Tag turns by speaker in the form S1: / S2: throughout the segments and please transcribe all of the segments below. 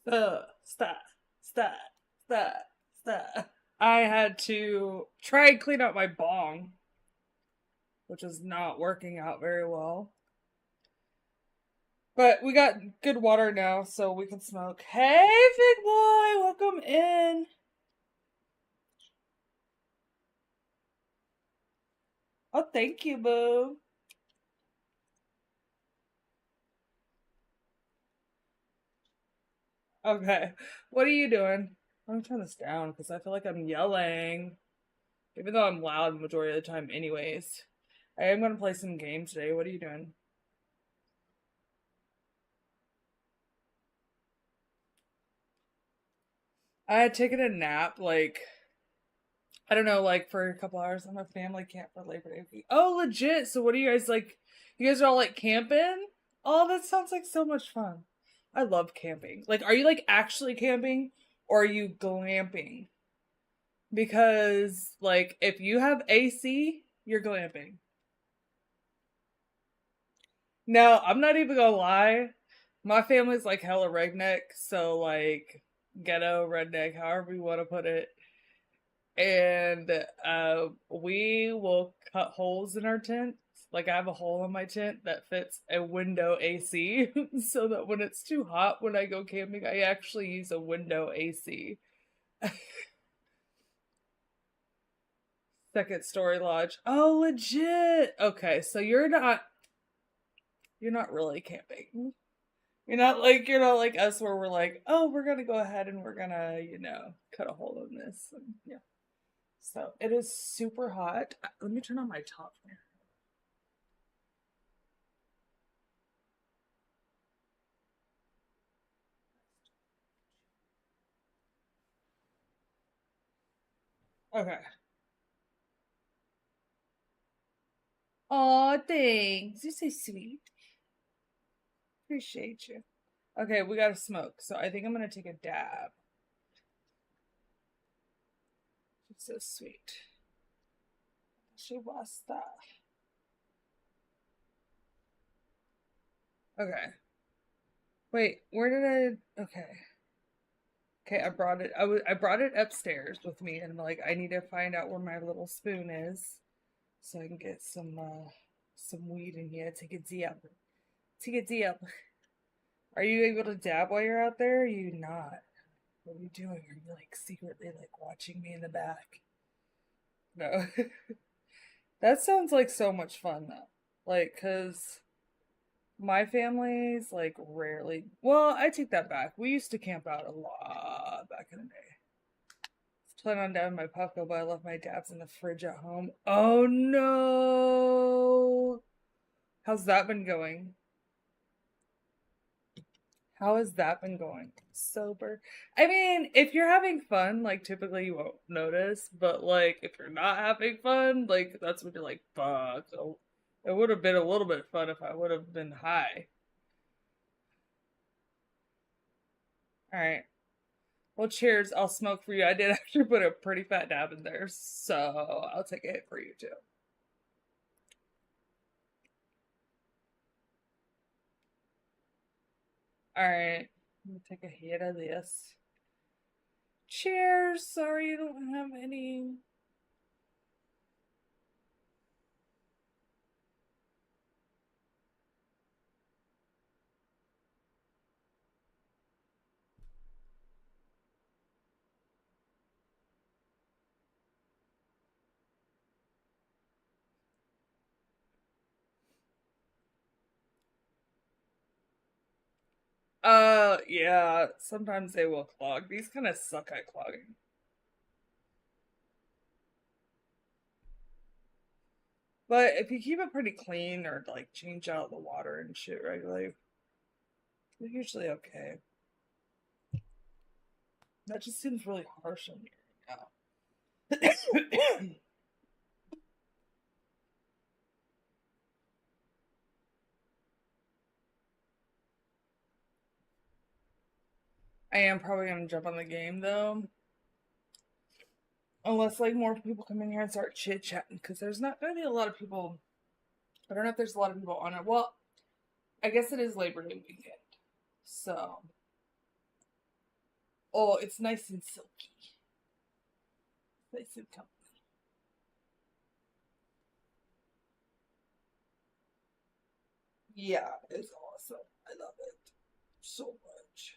S1: Stop, stop, stop, stop. I had to try and clean out my bong, which is not working out very well. But we got good water now, so we can smoke. Hey, big boy, welcome in. Oh, thank you, boo. Okay, what are you doing? I'm gonna turn this down because I feel like I'm yelling, even though I'm loud the majority of the time, anyways. I am gonna play some games today. What are you doing? I had taken a nap, like, I don't know, like for a couple hours on my family camp for Labor Day week. Oh, legit. So, what are you guys like? You guys are all like camping? Oh, that sounds like so much fun. I love camping. Like, are you like actually camping or are you glamping? Because, like, if you have AC, you're glamping. No, I'm not even gonna lie. My family's like hella redneck, so like ghetto redneck, however you want to put it. And we will cut holes in our tent. Like I have a hole in my tent that fits a window AC, so that when it's too hot when I go camping, I actually use a window AC. Second story lodge. Oh, legit. Okay, so you're not really camping. You're not like us where we're like, oh, we're gonna go ahead and we're gonna, cut a hole in this. And, yeah. So it is super hot. Let me turn on my top fan. Okay. Aw, thanks. You're so sweet. Appreciate you. Okay, we gotta smoke. So I think I'm gonna take a dab. She's so sweet. She was that. Okay. Wait, where did I? Okay. Okay, I brought it. I brought it upstairs with me, and like I need to find out where my little spoon is, so I can get some weed in here. Take a dab. Take a dab. Are you able to dab while you're out there? Or are you not? What are you doing? Are you like secretly like watching me in the back? No. That sounds like so much fun though. Like, cause my family's like rarely. Well, I take that back. We used to camp out a lot back in the day. Plan on dabbing my Puffco, but I left my dabs in the fridge at home. Oh no! How's that been going? How has that been going? Sober. I mean, if you're having fun, like typically you won't notice, but like if you're not having fun, like that's when you're like, fuck. Oh, it would have been a little bit fun if I would have been high. All right. Well, cheers. I'll smoke for you. I did actually put a pretty fat dab in there, so I'll take a hit for you too. All right. I'm gonna take a hit of this. Cheers. Sorry you don't have any. Yeah. Sometimes they will clog. These kind of suck at clogging. But if you keep it pretty clean or like change out the water and shit regularly, you're usually okay. That just seems really harsh on you right now. I am probably gonna jump on the game though. Unless like more people come in here and start chit chatting, because there's not gonna be a lot of people. I don't know if there's a lot of people on it. Well, I guess it is Labor Day weekend. So Oh, it's nice and silky. Nice and comfy. Yeah, it's awesome. I love it so much.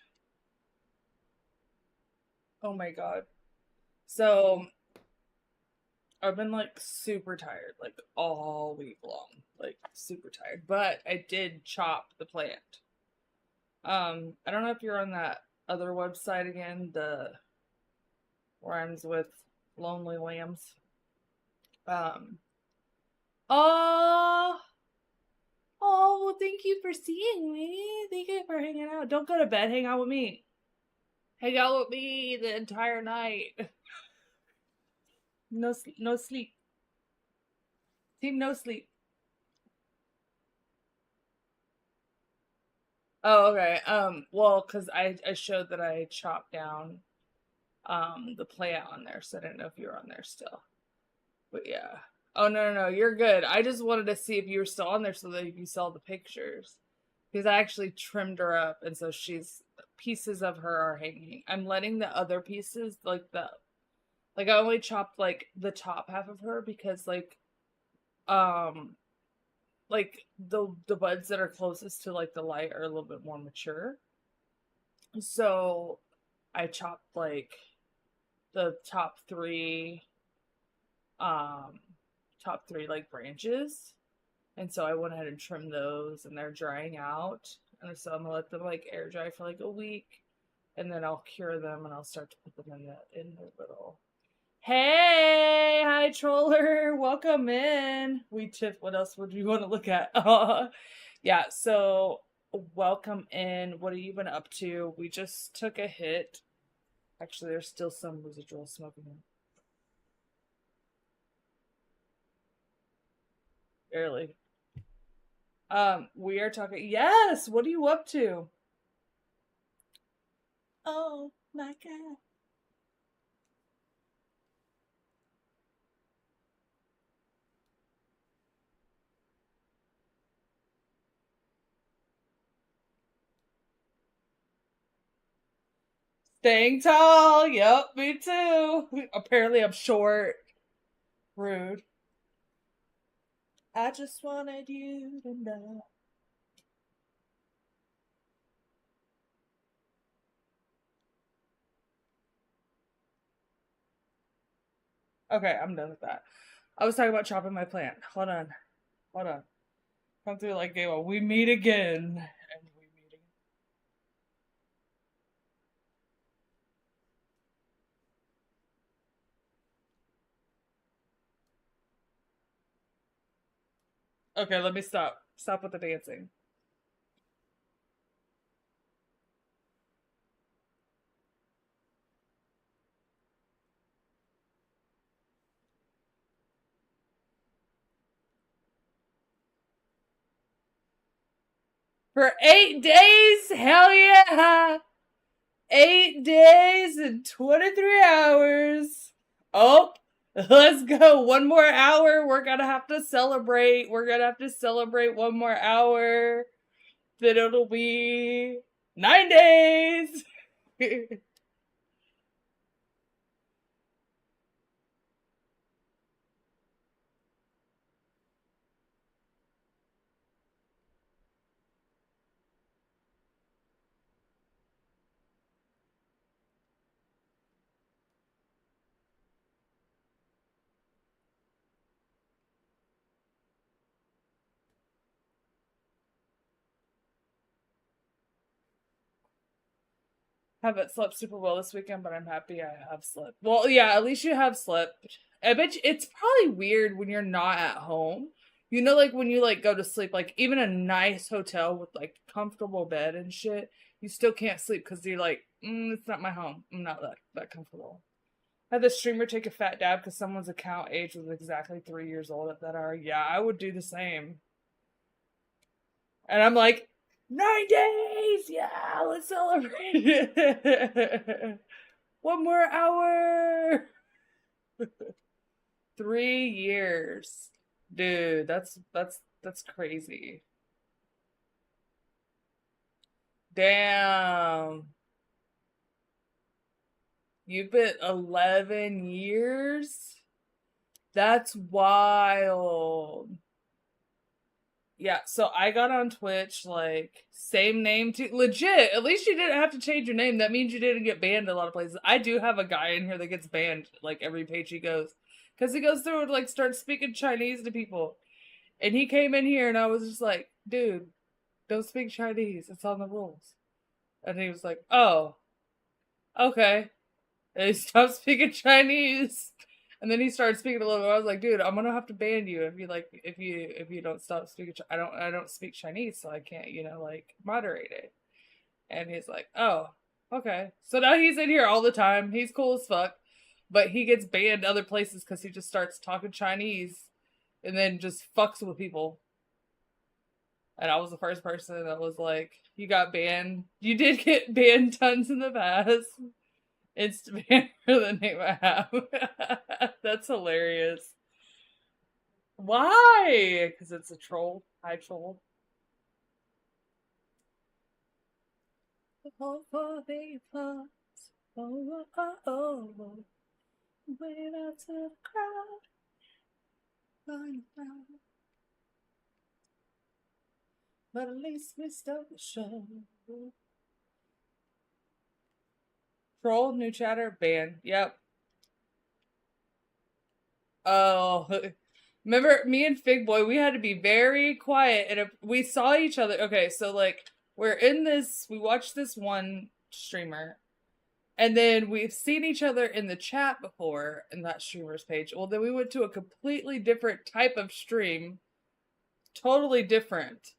S1: Oh my god. So I've been like super tired, like all week long, like super tired. But I did chop the plant. I don't know if you're on that other website again, the rhymes with lonely lambs. Um, oh, oh, well, thank you for seeing me. Thank you for hanging out. Don't go to bed. Hang out with me. Hang out with me the entire night. No, no sleep. Team no sleep. Oh, okay. Well, because I showed that I chopped down the plant on there, so I didn't know if you were on there still. But yeah. Oh no, you're good. I just wanted to see if you were still on there so that you saw the pictures. Because I actually trimmed her up, and so she's pieces of her are hanging. I'm letting the other pieces, like I only chopped like the top half of her because um like the buds that are closest to like the light are a little bit more mature. So I chopped like the um top three like branches. And so I went ahead and trimmed those and they're drying out. And so I'm gonna let them like air dry for like a week and then I'll cure them and I'll start to put them in the little. Hey, hi troller, welcome in. We tiff. What else would you want to look at? Yeah, so welcome in. What have you been up to? We just took a hit. Actually, there's still some residual smoking in. Barely. We are talking. Yes. What are you up to? Oh my god. Staying tall. Yep, me too. Apparently, I'm short. Rude. I just wanted you to know. Okay, I'm done with that. I was talking about chopping my plant. Hold on. Hold on. Come through like game. We meet again. And we meet again. Okay, let me stop. Stop with the dancing. For 8 days? Hell yeah! 8 days and 23 hours. Oh, let's go. One more hour. We're gonna have to celebrate. We're gonna have to celebrate one more hour. Then it'll be 9 days. Haven't slept super well this weekend, but I'm happy I have slept. Well, yeah, at least you have slept. I bet you, it's probably weird when you're not at home. You know, like when you like go to sleep, like even a nice hotel with like comfortable bed and shit, you still can't sleep because you're like, it's not my home. I'm not that comfortable. I had the streamer take a fat dab because someone's account age was exactly 3 years old at that hour. Yeah, I would do the same. And I'm like, 9 days, yeah, let's celebrate. One more hour. 3 years. Dude, that's crazy. Damn. You've been 11 years? That's wild. Yeah, so I got on Twitch, like, same name too. Legit, at least you didn't have to change your name. That means you didn't get banned a lot of places. I do have a guy in here that gets banned, like, every page he goes. Because he goes through and, like, starts speaking Chinese to people. And he came in here and I was just like, dude, don't speak Chinese. It's on the rules. And he was like, oh, okay. And he stopped speaking Chinese. And then he started speaking a little bit. I was like, dude, I'm gonna have to ban you if you don't stop speaking. I don't speak Chinese, so I can't like moderate it. And he's like, oh, okay. So now he's in here all the time. He's cool as fuck, but he gets banned other places because he just starts talking Chinese, and then just fucks with people. And I was the first person that was like, you got banned. You did get banned tons in the past. It's ban for the name I have. That's hilarious. Why? Because it's a troll. Hi, troll. Oh, oh, baby, oh, oh, oh, oh. Wait out to the crowd. Running around. But at least we stole the show. Troll, new chatter, ban. Yep. Oh, remember me and Fig Boy? We had to be very quiet, and if we saw each other. Okay, so like we're in this. We watched this one streamer, and then we've seen each other in the chat before in that streamer's page. Well, then we went to a completely different type of stream, totally different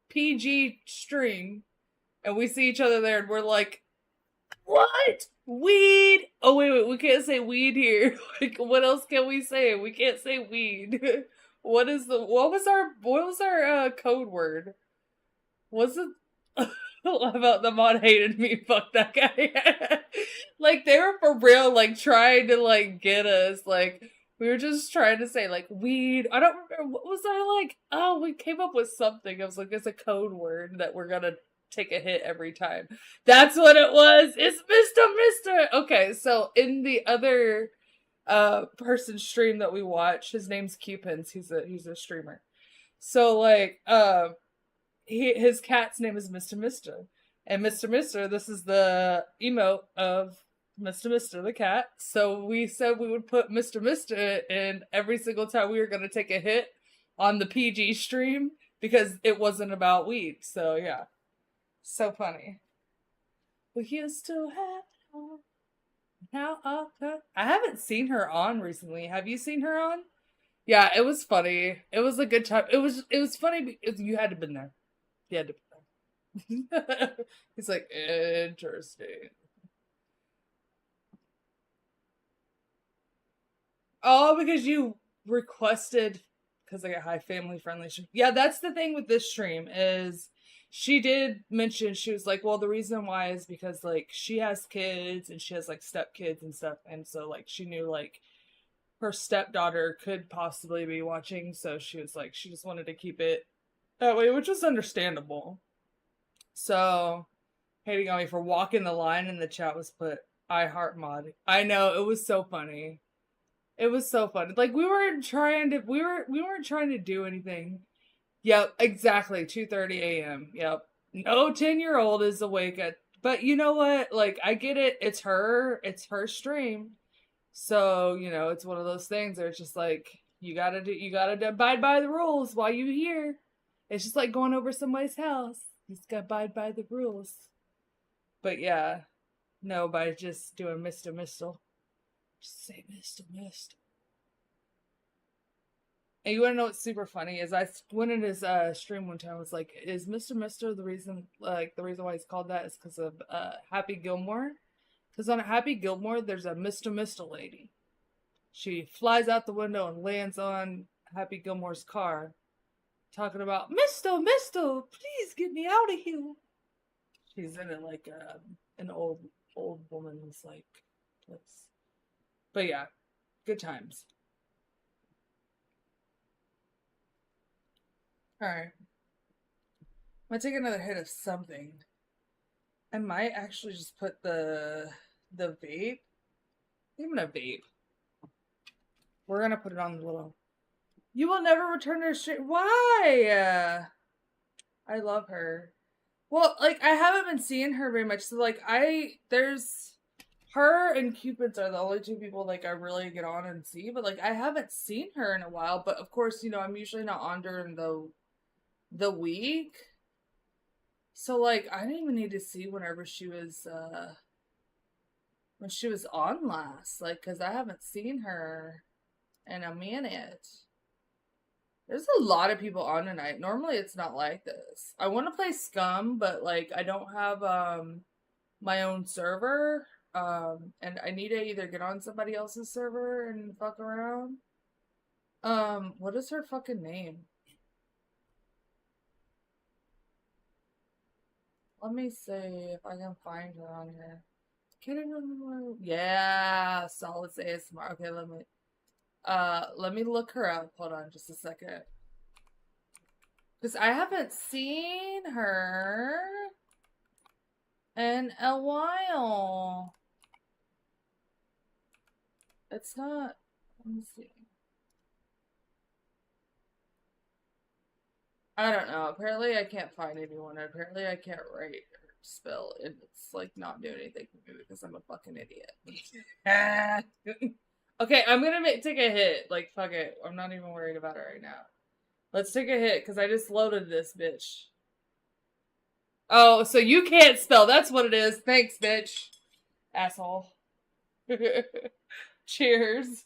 S1: PG stream, and we see each other there, and we're like, what? Weed? Oh wait, we can't say weed here. Like, what else can we say? We can't say weed. What was our code word? Was it about the mod hated me? Fuck that guy. Like they were for real, like trying to like get us. Like we were just trying to say like weed. I don't remember what was our like. Oh, we came up with something. I was like, it's a code word that we're gonna take a hit every time. That's what it was. It's Mr. Okay, so in the other person stream that we watch, his name's Cupins. He's a streamer. So like his cat's name is Mr. And Mr. This is the emote of Mr. the cat. So we said we would put Mr. in every single time we were gonna take a hit on the PG stream because it wasn't about weed. So yeah. So funny. We used to have now I haven't seen her on recently. Have you seen her on? Yeah, it was funny. It was a good time. It was funny because you had to been there. You had to be there. He's like, interesting. Oh, because you requested because I got high family friendly. Yeah, that's the thing with this stream is she did mention she was like, well, the reason why is because like she has kids and she has like stepkids and stuff, and so like she knew like her stepdaughter could possibly be watching, so she was like she just wanted to keep it that way, which was understandable. So hating on me for walking the line in the chat was put I heart mod. I know, it was so funny. It was so fun. Like we weren't trying to do anything. Yep, exactly. 2:30 a.m. Yep. No 10-year-old is awake at, but you know what? Like I get it. It's her stream. So, it's one of those things where it's just like you gotta abide by the rules while you're here. It's just like going over somebody's house. You just gotta abide by the rules. But yeah. No, by just doing Mr. Mistle. Just say Mr. Mist. And you want to know what's super funny is I went in his stream one time. I was like, "Is Mr. Mister the reason? Like the reason why he's called that is because of Happy Gilmore? Because on Happy Gilmore, there's a Mr. Mister lady. She flies out the window and lands on Happy Gilmore's car, talking about Mister, please get me out of here." She's in it like an old woman's like place. But yeah, good times. Alright. I'm gonna take another hit of something. I might actually just put the vape I'm gonna vape. We're gonna put it on the little. You will never return to stream. Why? I love her. Well, like I haven't been seeing her very much. So like there's her and Cupid's are the only two people like I really get on and see. But like I haven't seen her in a while. But of course, I'm usually not on during the week. So like I didn't even need to see whenever she was when she was on last. Like because I haven't seen her in a minute. There's a lot of people on tonight. Normally it's not like this. I want to play Scum, but like I don't have my own server. And I need to either get on somebody else's server and fuck around. What is her fucking name? Let me see if I can find her on here. Can I remember? Yeah, Solace ASMR. Okay, let me look her up. Hold on just a second. Because I haven't seen her in a while. It's not. Let me see. I don't know. Apparently, I can't find anyone. Apparently, I can't write or spell, and it's like not doing anything for me because I'm a fucking idiot. Okay, I'm gonna take a hit. Like, fuck it. I'm not even worried about it right now. Let's take a hit because I just loaded this bitch. Oh, so you can't spell. That's what it is. Thanks, bitch. Asshole. Cheers.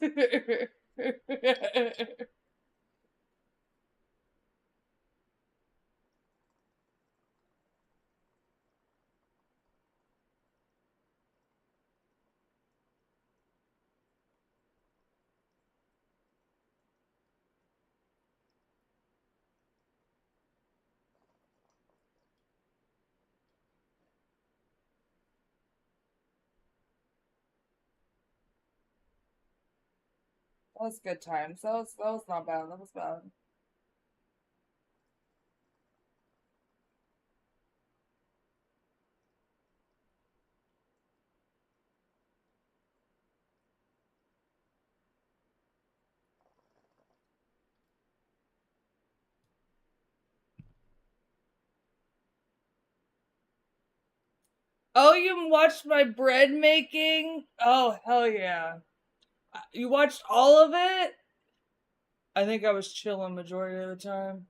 S1: That was good times. That was not bad. That was bad. Oh, you watched my bread making? Oh, hell yeah. You watched all of it? I think I was chilling majority of the time.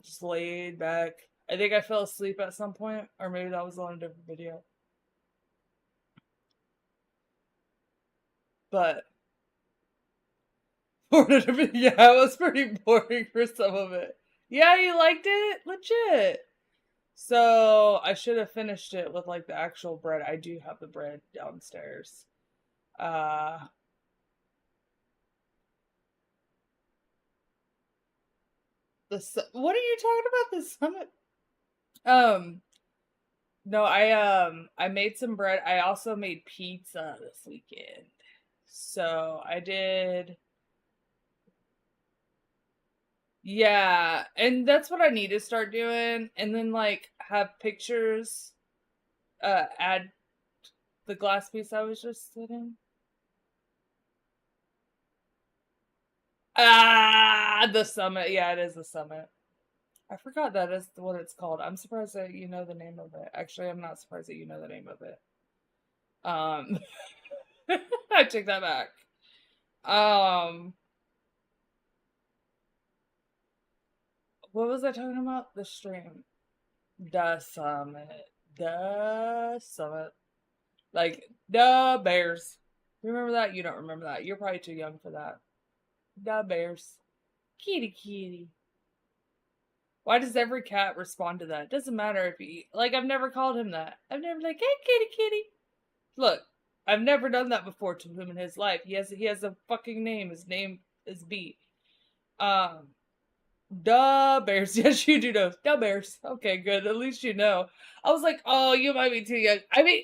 S1: Just laid back. I think I fell asleep at some point, or maybe that was on a different video. But yeah, it was pretty boring for some of it. Yeah, you liked it? Legit. So I should have finished it with like the actual bread. I do have the bread downstairs. Uh what are you talking about? The summit? Um no, I made some bread. I also made pizza this weekend. So I did. Yeah, and that's what I need to start doing. And then like have pictures add the glass piece I was just sitting. Ah, the summit. Yeah, it is the summit. I forgot that is what it's called. I'm surprised that you know the name of it. Actually, I'm not surprised that you know the name of it. Um, I take that back. Um, what was I talking about? The stream. The summit. The summit. Like the bears. Remember that? You don't remember that. You're probably too young for that. The bears. Kitty kitty. Why does every cat respond to that? It doesn't matter if he like I've never called him that. I've never like, hey kitty kitty. Look, I've never done that before to him in his life. He has a fucking name. His name is B. Um Duh bears. Yes, you do know. Duh bears. Okay, good. At least you know. I was like, oh, you might be too young. I mean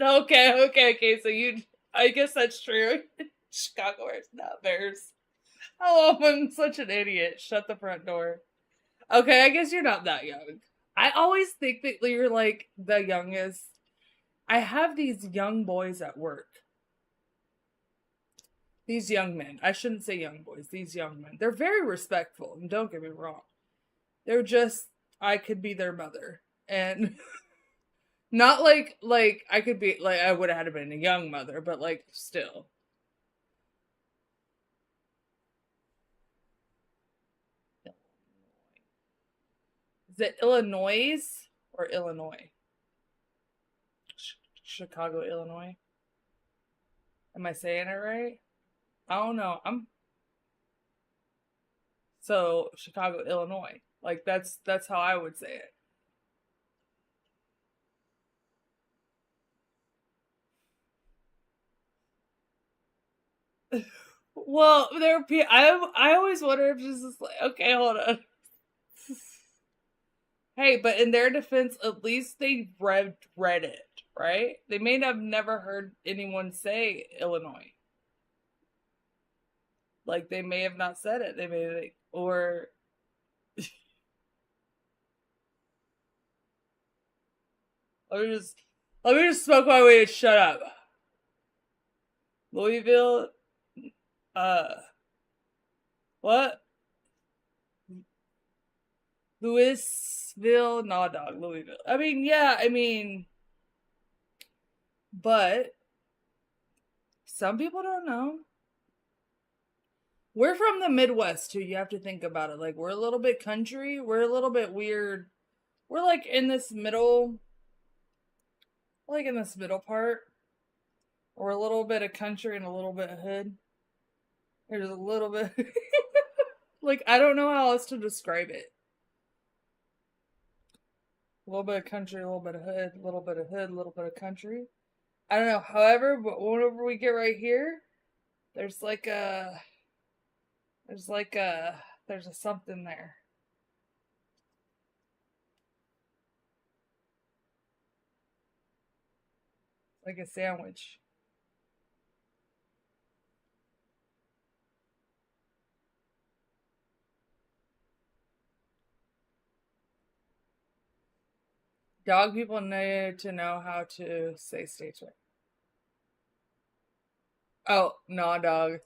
S1: okay. So I guess that's true. Chicago bears, not bears. Oh, I'm such an idiot. Shut the front door. Okay, I guess you're not that young. I always think that you're like the youngest. I have these young boys at work. These young men. I shouldn't say young boys. These young men. They're very respectful, and don't get me wrong. They're just I could be their mother. And not like I could be like I would have had to been a young mother, but like still. Is it Illinois or Illinois? Chicago, Illinois. Am I saying it right? I don't know. I'm so Chicago, Illinois. Like that's how I would say it. Well, there are I always wonder if this is like okay, hold on. Hey, but in their defense, at least they read it, right? They may have never heard anyone say Illinois. Like they may have not said it. They may or let me just let me just smoke my way to shut up. Louisville, uh, what? Louisville, nah, dog, Louisville. I mean, yeah, I mean, but some people don't know. We're from the Midwest too. You have to think about it. Like we're a little bit country. We're a little bit weird. We're like in this middle part. We're a little bit of country and a little bit of hood. There's a little bit. Like I don't know how else to describe it. A little bit of country, a little bit of hood, a little bit of hood, a little bit of country. I don't know. However, but whenever we get right here, there's like a there's like a there's a something there. Like a sandwich. Dog people need to know how to say states right. Oh, no, dog.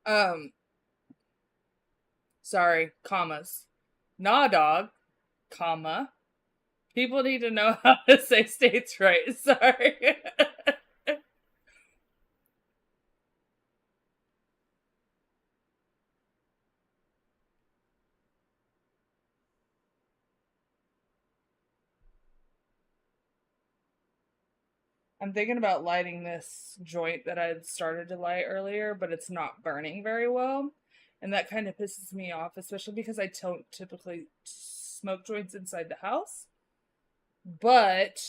S1: Um, sorry, commas. Nah, dog, comma. People need to know how to say states right. Sorry. I'm thinking about lighting this joint that I had started to light earlier, but it's not burning very well. And that kind of pisses me off, especially because I don't typically smoke joints inside the house. But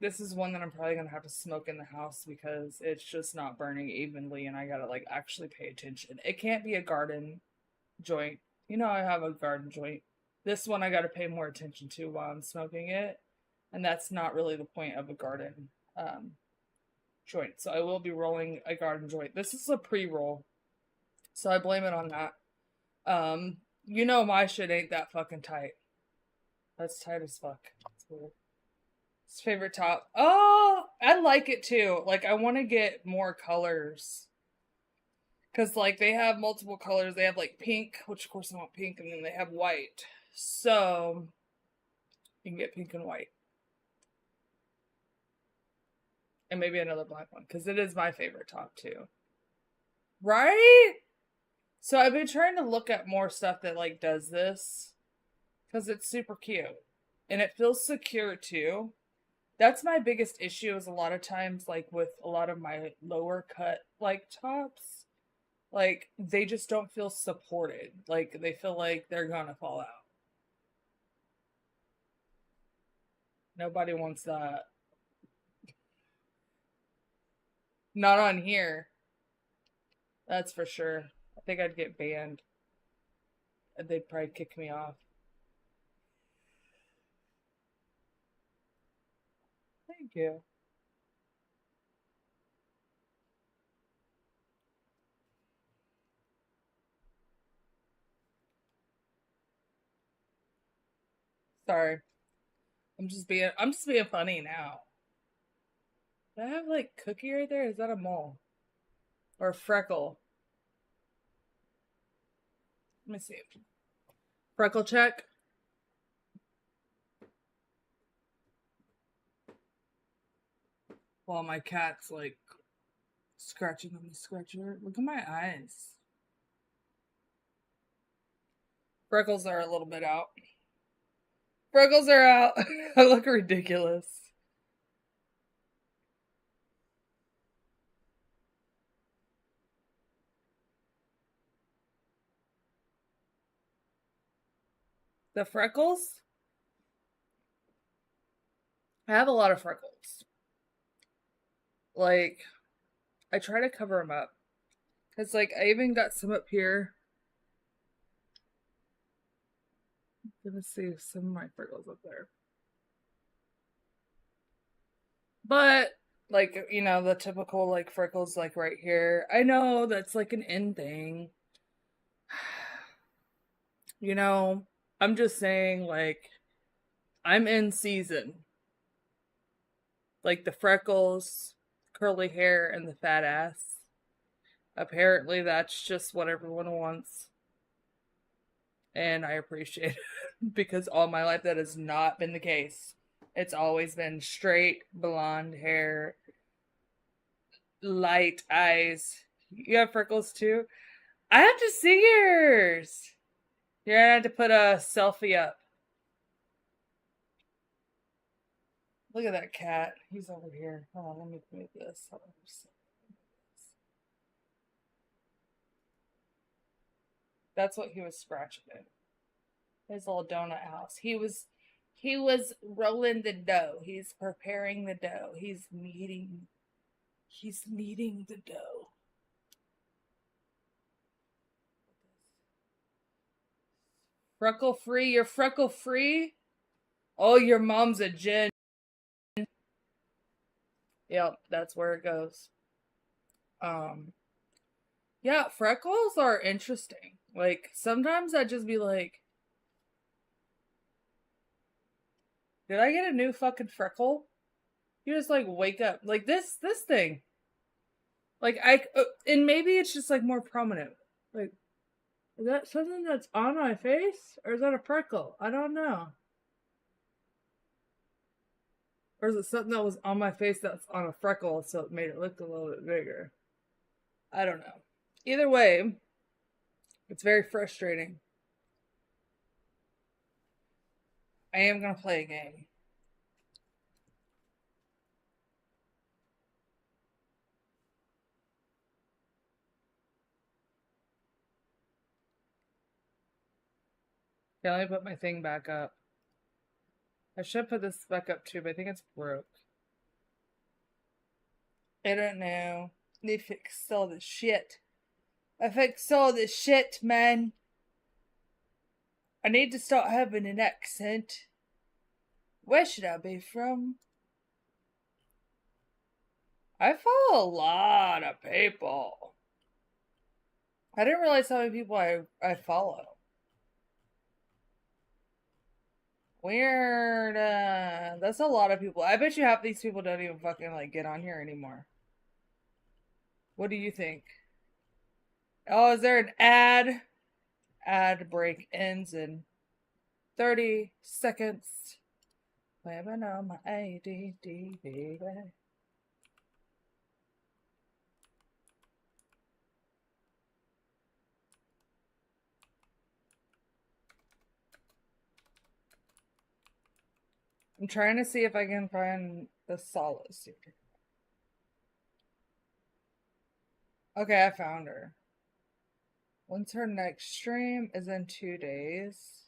S1: this is one that I'm probably gonna have to smoke in the house because it's just not burning evenly and I gotta like actually pay attention. It can't be a garden joint. You know, I have a garden joint. This one I gotta pay more attention to while I'm smoking it. And that's not really the point of a garden joint. So I will be rolling a garden joint. This is a pre-roll. So I blame it on that. You know my shit ain't that fucking tight. That's tight as fuck. It's weird. His favorite top. Oh, I like it too. Like I want to get more colors. Cause like they have multiple colors. They have like pink, which of course I want pink, and then they have white. So you can get pink and white. And maybe another black one. Cause it is my favorite top too. Right? So I've been trying to look at more stuff that like does this. Cause it's super cute. And it feels secure too. That's my biggest issue is a lot of times like with a lot of my lower cut like tops, like they just don't feel supported. Like they feel like they're gonna fall out. Nobody wants that. Not on here. That's for sure. I think I'd get banned. They'd probably kick me off. Thank you. Sorry. I'm just being funny now. Do I have like cookie right there? Is that a mole? Or a freckle? Let me see. Freckle check. While my cat's like scratching on the scratcher. Look at my eyes. Freckles are a little bit out. Freckles are out. I look ridiculous. The freckles? I have a lot of freckles. Like, I try to cover them up. It's like, I even got some up here. I'm gonna see some of my freckles up there. But, like, you know, the typical, like, freckles, like, right here. I know that's, like, an in thing. You know, I'm just saying, like, I'm in season. Like, the freckles, curly hair, and the fat ass. Apparently, that's just what everyone wants. And I appreciate it because all my life that has not been the case. It's always been straight blonde hair, light eyes. You have freckles too? I have to see yours. You're gonna have to put a selfie up. Look at that cat. He's over here. Hold on, let me move this. That's what he was scratching in. His little donut house. He was rolling the dough. He's preparing the dough. He's kneading the dough. Freckle free? You're freckle free? Oh, your mom's a gin. Yep, that's where it goes. Yeah, freckles are interesting. Like, sometimes I'd just be like, did I get a new fucking freckle? You just like wake up. Like this thing. Like and maybe it's just like more prominent. Like, is that something that's on my face? Or is that a freckle? I don't know. Or is it something that was on my face that's on a freckle, so it made it look a little bit bigger? I don't know. Either way, it's very frustrating. I am going to play a game. Yeah, let me put my thing back up. I should put this back up too, but I think it's broke. I don't know. They fixed all this shit. I fixed all this shit, man. I need to start having an accent. Where should I be from? I follow a lot of people. I didn't realize how many people I follow. Weird. That's a lot of people. I bet you half these people don't even fucking like get on here anymore. What do you think? Oh, is there an ad? Ad break ends in 30 seconds. Living on my ADD, baby. I'm trying to see if I can find the solace here. Okay, I found her. When's her next stream? Is in 2 days.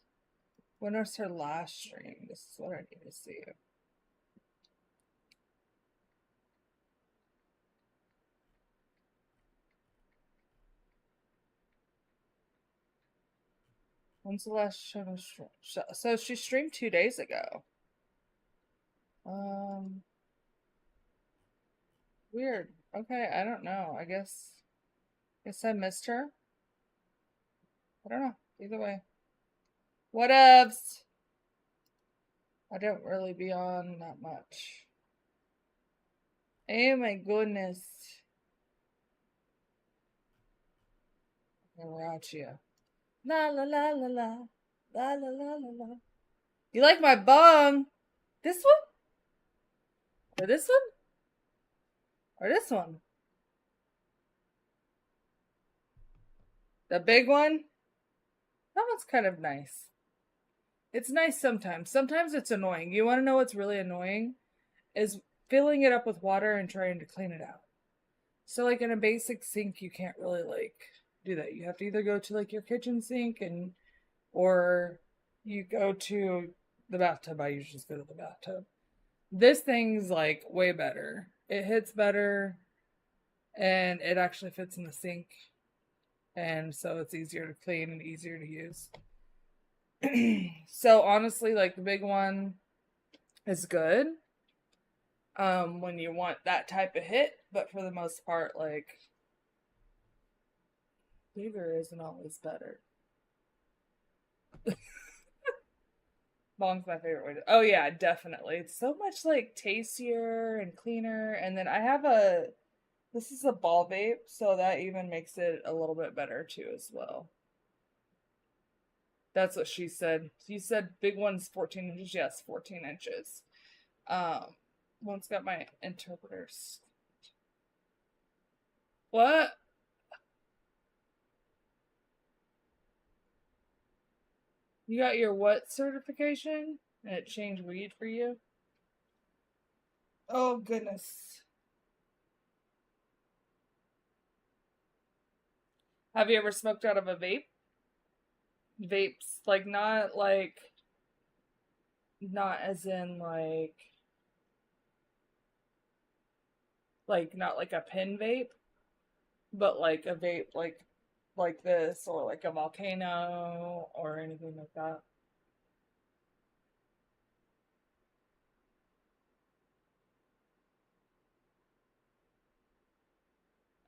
S1: When was her last stream? This is what I need to see. When's the last stream? So she streamed 2 days ago. Weird. Okay, I don't know. I guess I missed her. I don't know. Either way. What ups? I don't really be on that much. Oh my goodness. Gotcha. La la la la la. La la la la la. You like my bong? This one? Or this one? Or this one? The big one? That one's kind of nice. It's nice sometimes. Sometimes it's annoying. You want to know what's really annoying? Is filling it up with water and trying to clean it out. So like in a basic sink, you can't really like do that. You have to either go to like your kitchen sink and or you go to the bathtub. I usually just go to the bathtub. This thing's like way better. It hits better and it actually fits in the sink. And so it's easier to clean and easier to use. So honestly, like the big one is good when you want that type of hit, but for the most part, like bigger isn't always better. Bong's my favorite way to. Oh yeah, definitely. It's so much like tastier and cleaner. And then I have a. This is a ball vape, so that even makes it a little bit better too as well. That's what she said. You said big one's 14 inches. Yes, 14 inches. One's got my interpreters. What? You got your what certification? And it changed weed for you? Oh, goodness. Have you ever smoked out of a vape? Vapes, not as in like not like a pen vape, but like a vape like this or like a volcano or anything like that.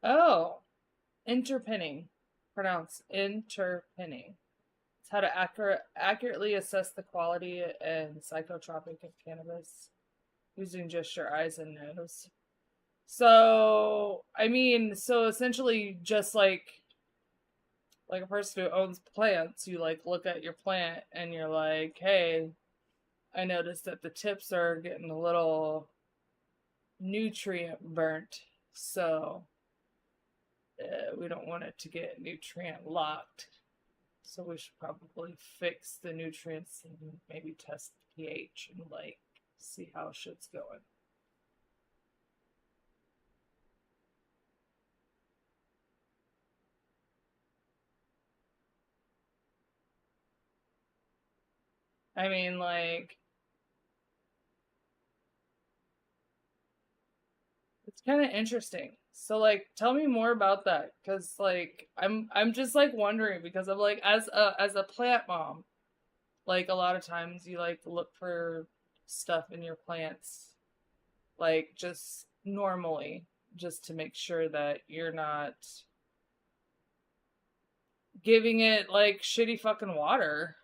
S1: Oh, interpinning. Pronounce interpinning. It's how to accurately assess the quality and psychotropic of cannabis using just your eyes and nose. So, I mean, so essentially just like a person who owns plants, you like look at your plant and you're like, "Hey, I noticed that the tips are getting a little nutrient burnt. So, we don't want it to get nutrient locked. So we should probably fix the nutrients and maybe test the pH and like see how shit's going." I mean, like it's kind of interesting. So like tell me more about that cuz like I'm just like wondering because I'm like as a plant mom, like a lot of times you like look for stuff in your plants like just normally just to make sure that you're not giving it like shitty fucking water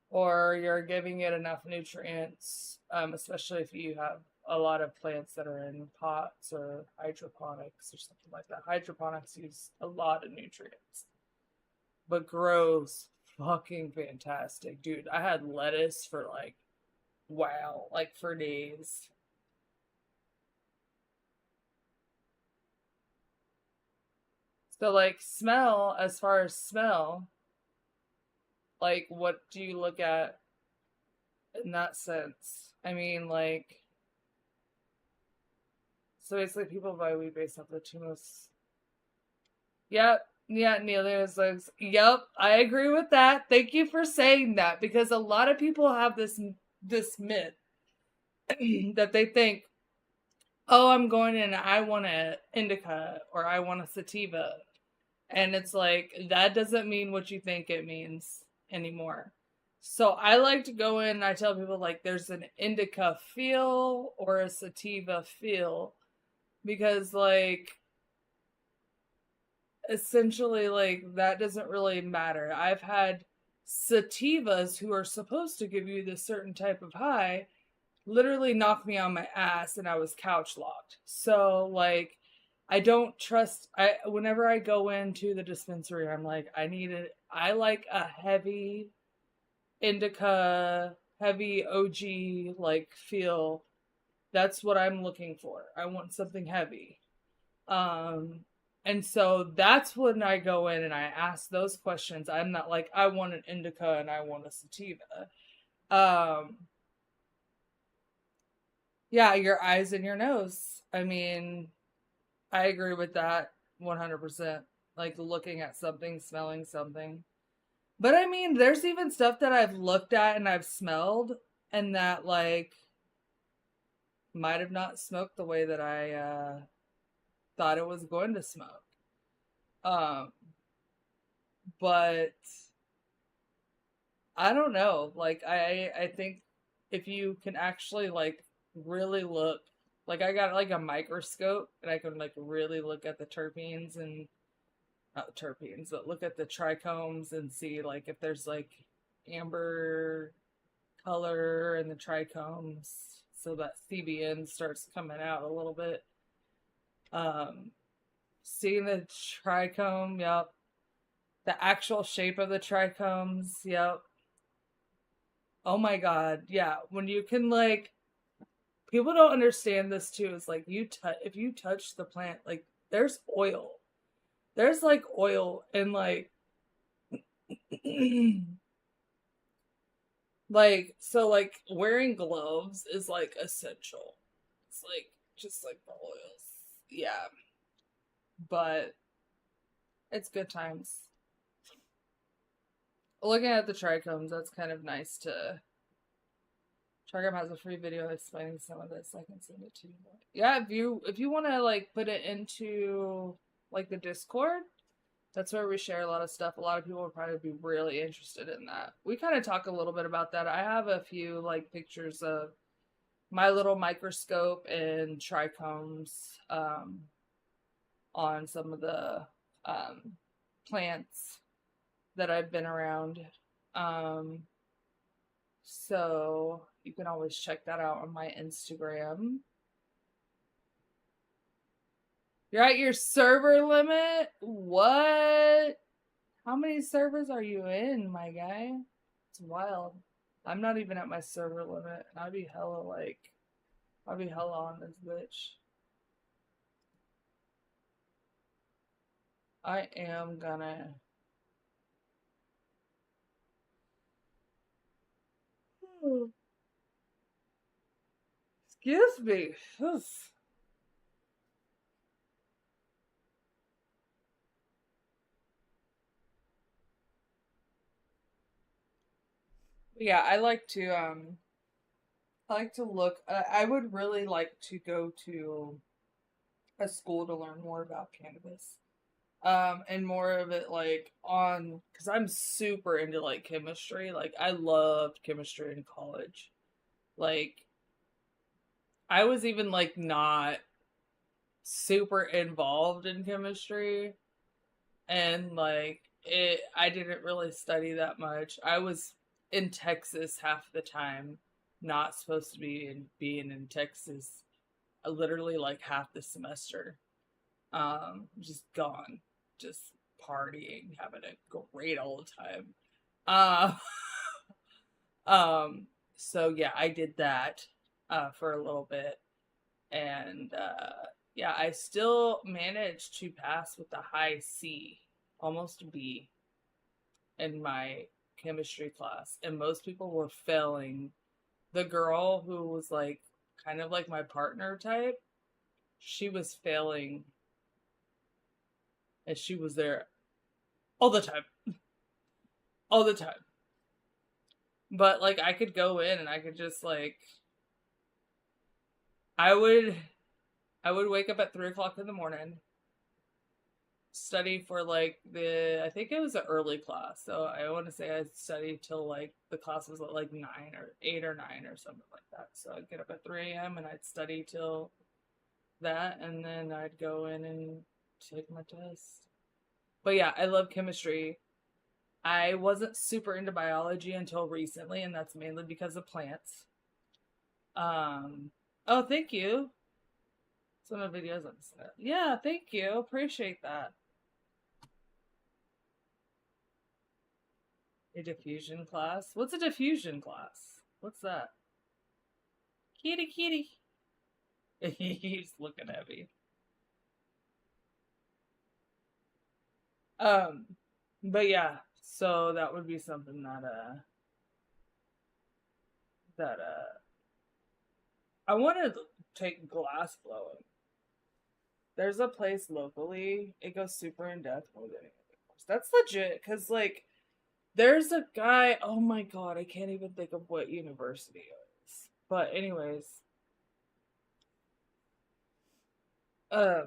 S1: or you're giving it enough nutrients, especially if you have a lot of plants that are in pots or hydroponics or something like that. Hydroponics use a lot of nutrients, but grows fucking fantastic. Dude, I had lettuce for like, wow, like for days. So, like, smell, as far as smell, like, what do you look at in that sense? I mean, like, so basically, people buy weed based off the two most. Yep, yeah, Neil is like, yep, I agree with that. Thank you for saying that because a lot of people have this myth that they think, oh, I'm going in, I want an indica or I want a sativa, and it's like that doesn't mean what you think it means anymore. So I like to go in and I tell people like there's an indica feel or a sativa feel because like essentially like that doesn't really matter. I've had Sativas, who are supposed to give you this certain type of high, literally knocked me on my ass and I was couch locked. So like I don't trust I whenever I go into the dispensary, I'm like, I like a heavy indica, heavy OG like feel. That's what I'm looking for. I want something heavy. Um and so that's when I go in and I ask those questions. I'm not like I want an indica and I want a sativa. Um Yeah, your eyes and your nose. I mean, I agree with that 100%. Like looking at something, smelling something. But I mean, there's even stuff that I've looked at and I've smelled and that like might have not smoked the way that I thought it was going to smoke. Um, but I don't know. Like I think if you can actually like really look, like I got like a microscope and I can like really look at the terpenes and not terpenes, but look at the trichomes and see like if there's like amber color in the trichomes so that CBN starts coming out a little bit. Um Seeing the trichome, yep. The actual shape of the trichomes, yep. Oh my god, yeah. When you can like people don't understand this too. Is like if you touch the plant, like there's oil. There's like oil and like like so like wearing gloves is like essential. It's like just like the oils. Yeah. But it's good times. Looking at the trichomes, that's kind of nice to Trichome has a free video explaining some of this. I can send it to you. Yeah, if you want to like put it into like the Discord, that's where we share a lot of stuff. A lot of people would probably be really interested in that. We kind of talk a little bit about that. I have a few like pictures of my little microscope and trichomes on some of the plants that I've been around. Um, so you can always check that out on my Instagram. You're at your server limit? What? How many servers are you in, my guy? It's wild. I'm not even at my server limit. I'd be hella on this bitch. I am gonna. Excuse me. Yeah, I like to look. I would really like to go to a school to learn more about cannabis. And more of it like on because I'm super into like chemistry. Like I loved chemistry in college. Like I was even like not super involved in chemistry and like it I didn't really study that much. I was in Texas half the time, not supposed to be in being in Texas literally like half the semester. Just gone, just partying, having a great old time. Uh, so yeah, I did that for a little bit, and yeah, I still managed to pass with a high C, almost B, in my chemistry class, and most people were failing. The girl who was like kind of like my partner type, she was failing, and she was there all the time, all the time. But like I could go in and I could just like I would I would wake up at 3 o'clock in the morning, study for like I think it was an early class. So I want to say I studied till like the class was at like 9 or 8 or 9 or something like that. So I'd get up at 3 a.m. and I'd study till that and then I'd go in and take my test. But yeah, I love chemistry. I wasn't super into biology until recently, and that's mainly because of plants. Um, oh, thank you. Some of the videos on this. Yeah, thank you. Appreciate that. A diffusion class? What's a diffusion class? What's that? Kitty, kitty. He's looking at me. Um, but yeah, so that would be something that I want to take glass blowing. There's a place locally. It goes super in depth more than anything else. That's legit because like there's a guy. Oh my god, I can't even think of what university it is. But anyways, uh,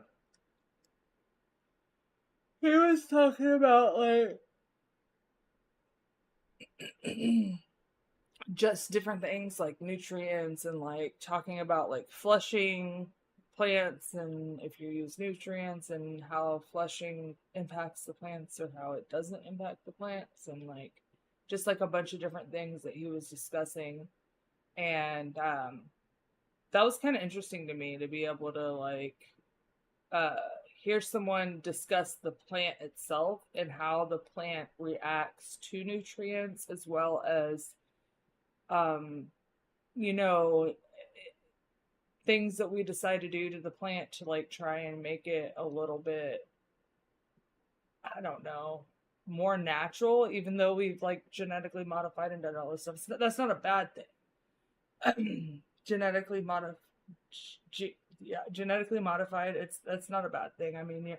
S1: he was talking about like just different things like nutrients and like talking about like flushing plants and if you use nutrients and how flushing impacts the plants or how it doesn't impact the plants and like just like a bunch of different things that he was discussing and that was kind of interesting to me to be able to like uh hear someone discuss the plant itself and how the plant reacts to nutrients as well as um you know things that we decide to do to the plant to like try and make it a little bit, I don't know, more natural, even though we've like genetically modified and done all this stuff. So that's not a bad thing. genetically modified, yeah, genetically modified. It's that's not a bad thing. I mean,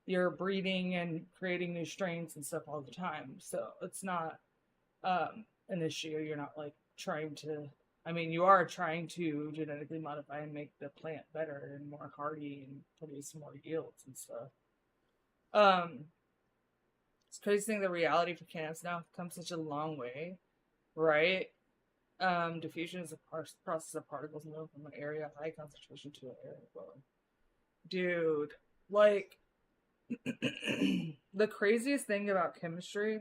S1: you're breeding and creating new strains and stuff all the time, so it's not an issue. You're not like trying to. I mean, you are trying to genetically modify and make the plant better and more hardy and produce more yields and stuff. Um, it's crazy thing the reality for cannabis now come such a long way, right? Diffusion is a process of particles moving from an area of high concentration to an area of low. Dude, like the craziest thing about chemistry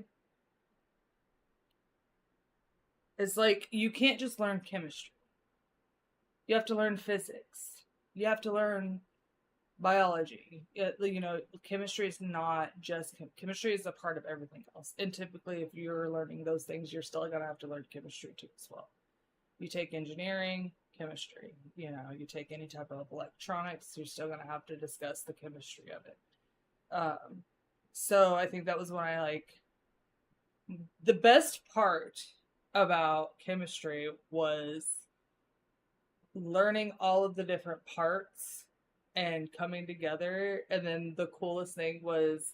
S1: is like you can't just learn chemistry. You have to learn physics. You have to learn biology. You know, chemistry is not just chemistry is a part of everything else. And typically, if you're learning those things, you're still gonna have to learn chemistry too as well. You take engineering, chemistry. You know, you take any type of electronics, you're still gonna have to discuss the chemistry of it. Um, so I think that was when I like the best part about chemistry was learning all of the different parts and coming together. And then the coolest thing was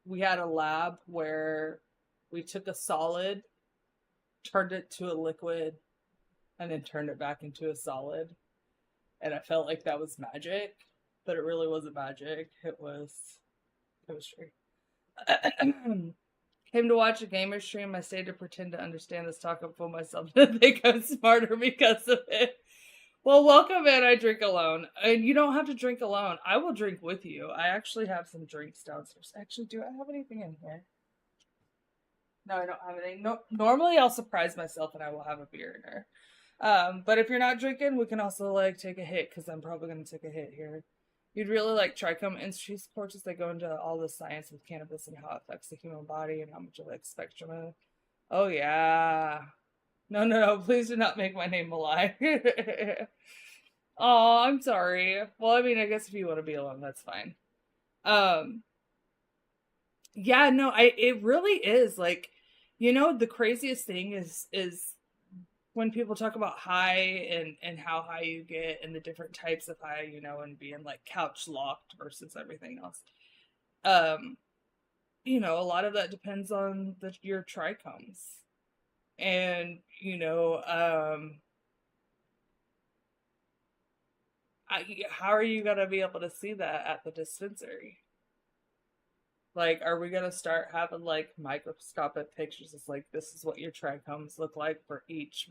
S1: we had a lab where we took a solid, turned it to a liquid, and then turned it back into a solid. And I felt like that was magic, but it really wasn't magic. It was chemistry. Came to watch a gamer stream. I stayed to pretend to understand this talk and fool myself to think I'm smarter because of it. Well, welcome in. I drink alone. And you don't have to drink alone. I will drink with you. I actually have some drinks downstairs. Actually, do I have anything in here? No, I don't have anything. No, normally I'll surprise myself and I will have a beer in here. But if you're not drinking, we can also like take a hit because I'm probably going to take a hit here. You'd really like Trichome Industry Supports as they go into all the science of cannabis and how it affects the human body and how much of like spectrum of. Oh yeah. No, no, no, please do not make my name a lie. Oh, I'm sorry. Well, I mean, I guess if you want to be alone, that's fine. Um, yeah, no, I it really is like, you know, the craziest thing is when people talk about high and how high you get and the different types of high, you know, and being like couch locked versus everything else. Um, you know, a lot of that depends on your trichomes. And, you know, how are you going to be able to see that at the dispensary? Like, are we going to start having like microscopic pictures? It's like, this is what your trichomes look like for each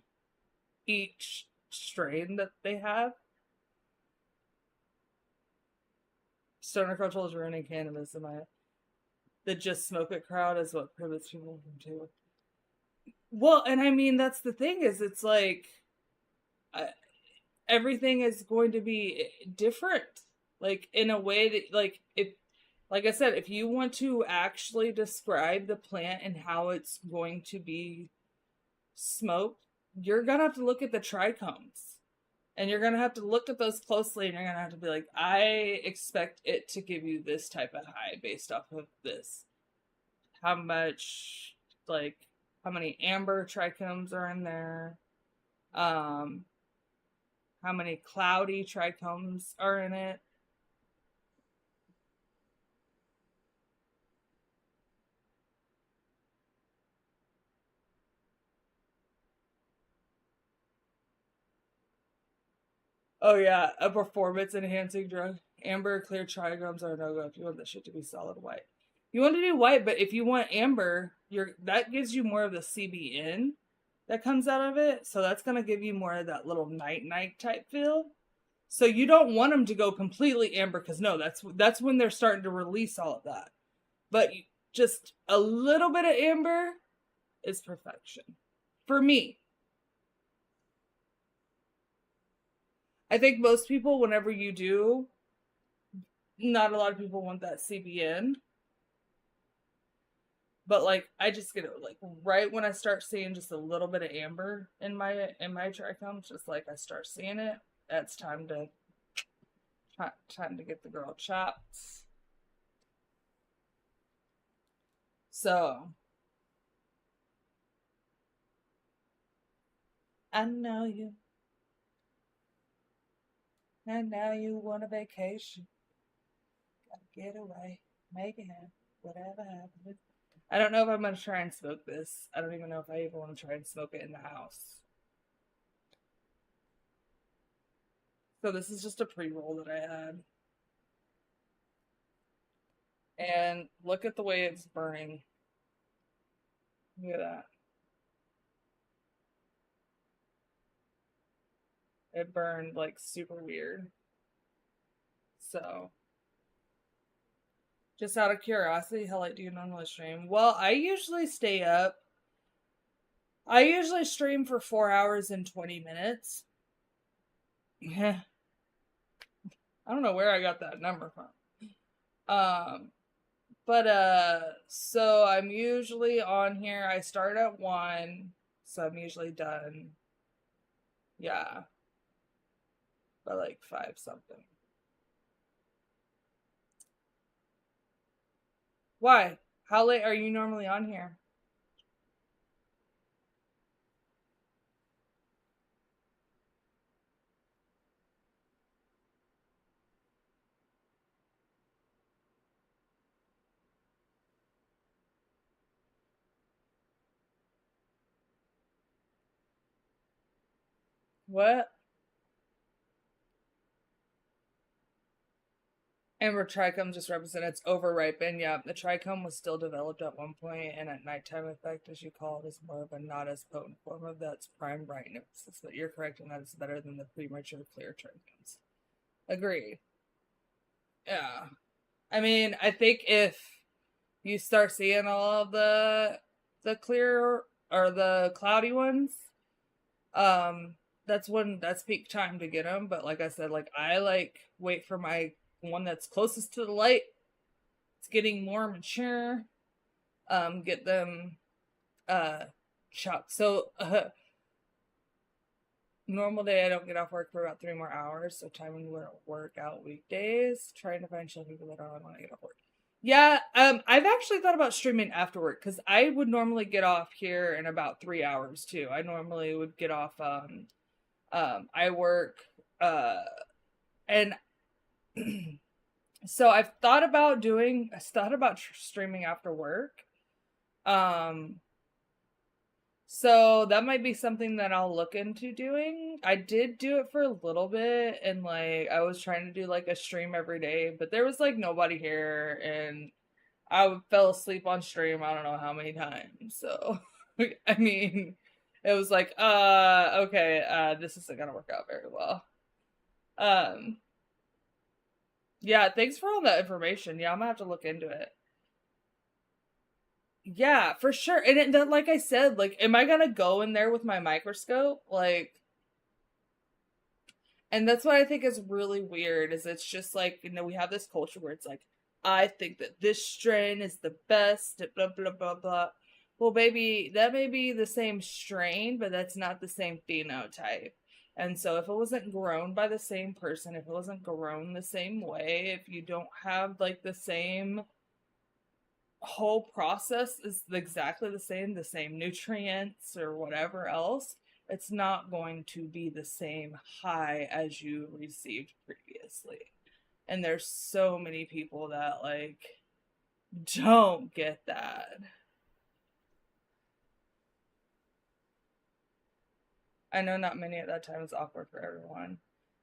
S1: strain that they have. Stoner culture is ruining cannabis, am I? The just smoke it crowd is what prohibits people from too. Well, and I mean that's the thing is it's like uh, everything is going to be different, like in a way that like if like I said, if you want to actually describe the plant and how it's going to be smoked, you're gonna have to look at the trichomes. And you're gonna have to look at those closely and you're gonna have to be like, I expect it to give you this type of high based off of this. How much like how many amber trichomes are in there? Um how many cloudy trichomes are in it? Oh yeah, a performance enhancing drug. Amber clear trichomes are no go if you want the shit to be solid white. You want to do white, but if you want amber, you're that gives you more of the CBN that comes out of it. So that's gonna give you more of that little night night type feel. So you don't want them to go completely amber because no, that's when they're starting to release all of that. But just a little bit of amber is perfection for me. I think most people, whenever you do, not a lot of people want that CBN. But like I just get it like right when I start seeing just a little bit of amber in my trichomes, just like I start seeing it, that's time to get the girl chopped. So I know you, and now you want a vacation. Gotta get away, make it happen, whatever happens. I don't know if I'm gonna try and smoke this. I don't even know if I even want to try and smoke it in the house. So this is just a pre-roll that I had. And look at the way it's burning. Look at that. It burned like super weird. So, just out of curiosity, how late do you normally stream? Well, I usually stay up. I usually stream for 4 hours and 20 minutes. Yeah. I don't know where I got that number from. Um, but so I'm usually on here. I start at 1, so I'm usually done. Yeah, by like 5 something. Why? How late are you normally on here? What? Amber trichome just represents it's overripened. Yeah, the trichome was still developed at one point, and at nighttime effect, as you call it, is more of a not as potent form of that's prime brightness. But you're correct in that it's better than the premature clear trichomes. Agree. Yeah. I mean, I think if you start seeing all of the clear or the cloudy ones, um, that's peak time to get them. But like I said, like I like wait for my one that's closest to the light. It's getting more mature. Get them chopped. So normal day I don't get off work for about 3 more hours. So time to work out weekdays. Trying to find chill people that don't want to get off work. Yeah, I've actually thought about streaming after work because I would normally get off here in about 3 hours too. I normally would get off. I work, and so I thought about streaming after work. Um, so that might be something that I'll look into doing. I did do it for a little bit and like I was trying to do like a stream every day, but there was like nobody here and fell asleep on stream I don't know how many times. So I mean, it was like okay, this isn't going to work out very well. Um yeah, thanks for all that information. Yeah, I'm going to have to look into it. Yeah, for sure. And like I said, like, am I gonna go in there with my microscope? Like, and that's what I think is really weird. Is it's just like, we have this culture where it's like, I think that this strain is the best. Blah blah blah blah. Well, baby, that may be the same strain, but that's not the same phenotype. And so, if it wasn't grown by the same person, if it wasn't grown the same way, if you don't have like the same whole process is exactly the same nutrients or whatever else, it's not going to be the same high as you received previously. And there's so many people that like don't get that. I know not many at that time is awkward for everyone.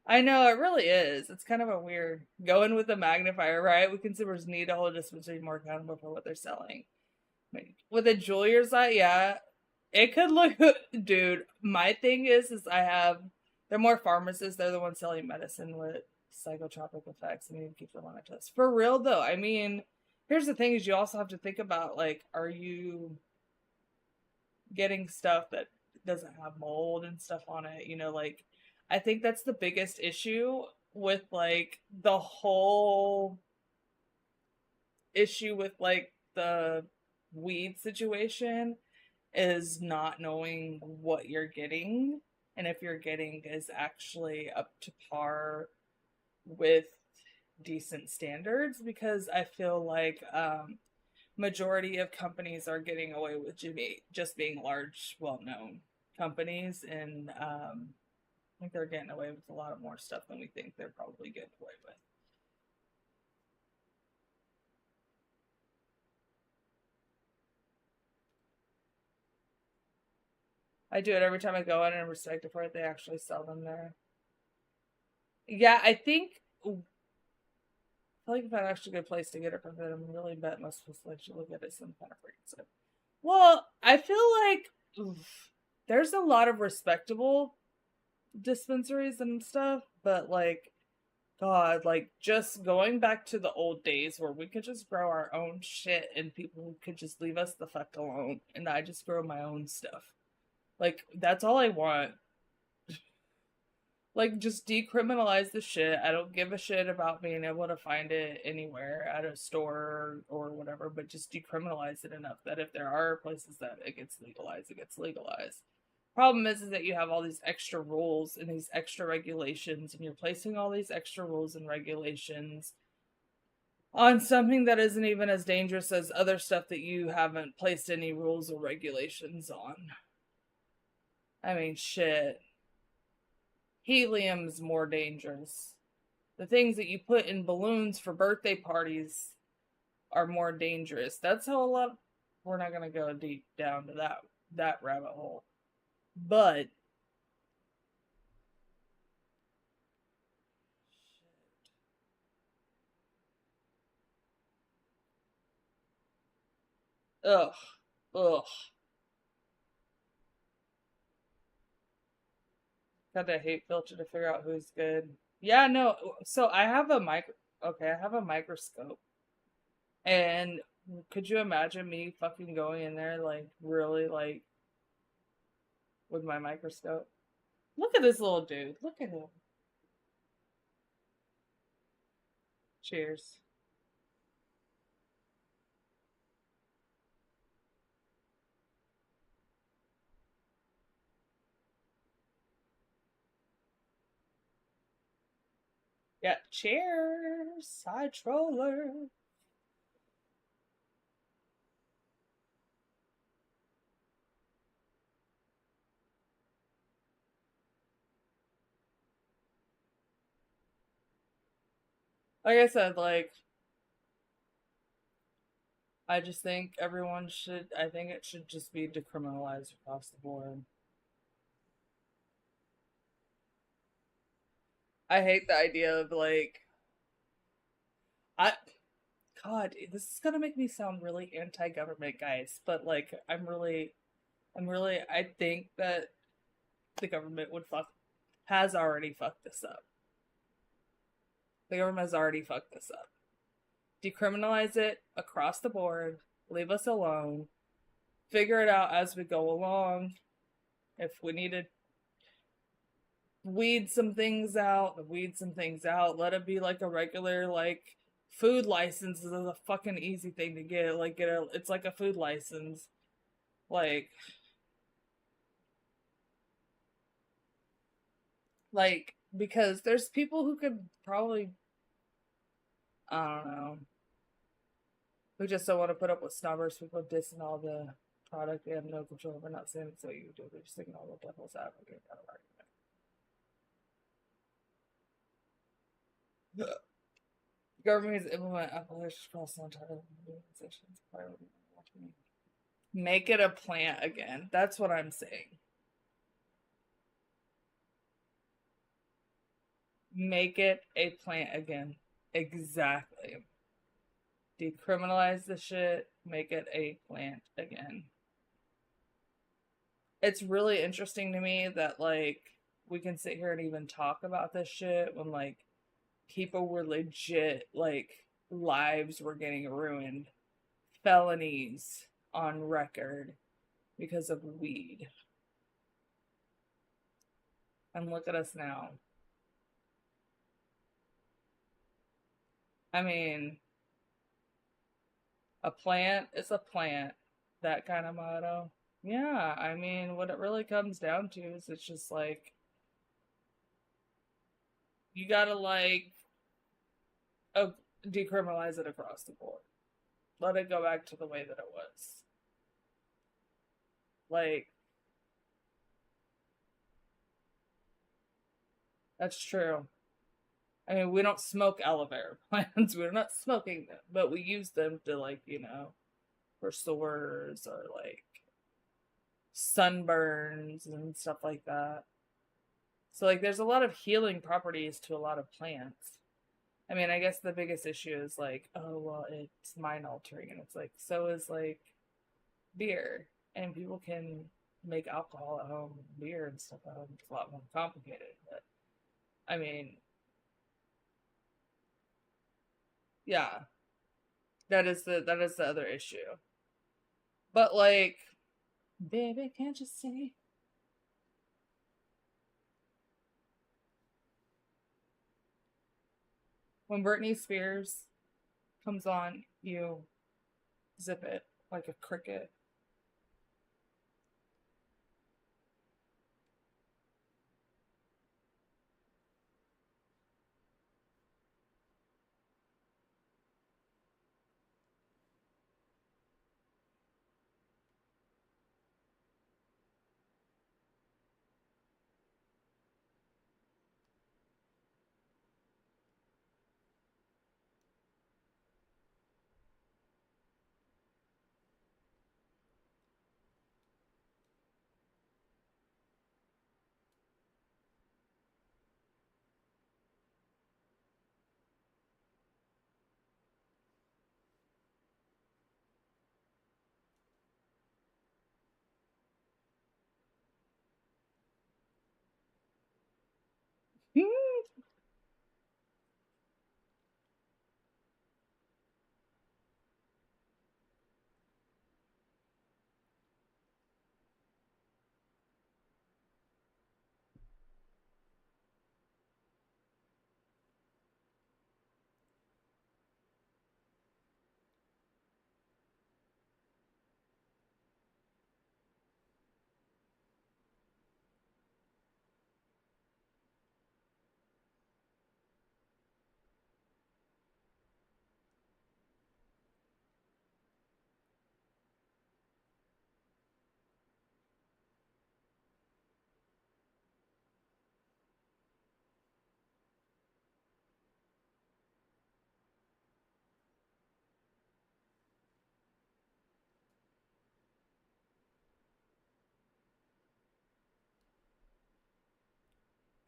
S1: I know it really is. It's kind of a weird going with the magnifier, right? We consumers need to hold dispensary more accountable for what they're selling. With a jeweler's eye, yeah, it could look, dude. My thing is I have, they're more pharmacists. They're the ones selling medicine with psychotropic effects, and you can keep them on a test. For real though, I mean, here's the thing: is you also have to think about like, are you getting stuff that doesn't have mold and stuff on it? Like, I think that's the biggest issue with like the whole issue with like the weed situation is not knowing what you're getting and if you're getting is actually up to par with decent standards, because I feel like majority of companies are getting away with just being large well-known companies, and I think they're getting away with a lot of more stuff than we think they're probably getting away with. I do it every time I go in and respect it for it. They actually sell them there. Yeah, I think feel like if I actually a good place to get it from them, I'm really bet most people actually look at it some kind of frequency. Well, I feel like there's a lot of respectable dispensaries and stuff, but like, God, like just going back to the old days where we could just grow our own shit and people could just leave us the fuck alone, and I just grow my own stuff. Like, that's all I want. Like, just decriminalize the shit. I don't give a shit about being able to find it anywhere at a store or whatever, but just decriminalize it enough that if there are places that it gets legalized, it gets legalized. Problem is that you have all these extra rules and these extra regulations, and you're placing all these extra rules and regulations on something that isn't even as dangerous as other stuff that you haven't placed any rules or regulations on. I mean, shit. Helium's more dangerous. The things that you put in balloons for birthday parties are more dangerous. That's how a lot. We're not gonna go deep down to that rabbit hole, but ugh, ugh. Got to hate filter to figure out who's good. Yeah, no. So I have a micro. Okay, I have a microscope, and could you imagine me fucking going in there like really like with my microscope? Look at this little dude. Look at him. Cheers. Yeah, cheers, side troller. Like I said, like I just think everyone should. I think it should just be decriminalized across the board. I hate the idea of like I. God, this is gonna make me sound really anti-government, guys. But like, I think that the government would fuck has already fucked this up. The government has already fucked this up. Decriminalize it across the board. Leave us alone. Figure it out as we go along. If we need to weed some things out, weed some things out. Let it be like a regular like food license is a fucking easy thing to get. Like it's like a food license. Like because there's people who could probably I don't know who just don't want to put up with snobbers people dissing all the product they have no control over. Not saying it's what you do, they're just thinking all the devil's advocate kind of argument. Government needs to implement applications across the entire organizations. Make it a plant again. That's what I'm saying. Make it a plant again. Exactly. Decriminalize the shit. Make it a plant again. It's really interesting to me that like we can sit here and even talk about this shit when like people were legit like lives were getting ruined, felonies on record because of weed. And look at us now. I mean, a plant is a plant. That kind of motto. Yeah, I mean, what it really comes down to is it's just like you gotta like oh, decriminalize it across the board. Let it go back to the way that it was. Like, that's true. I mean, we don't smoke aloe vera plants. We're not smoking them, but we use them to, like, for sores or, like, sunburns and stuff like that. So, like, there's a lot of healing properties to a lot of plants. I mean, I guess the biggest issue is, like, oh, well, it's mind altering. And it's like, so is, like, beer. And people can make alcohol at home, beer and stuff at home. It's a lot more complicated. But, I mean, yeah, that is the other issue. But like, baby, can't you see? When Britney Spears comes on, you zip it like a cricket.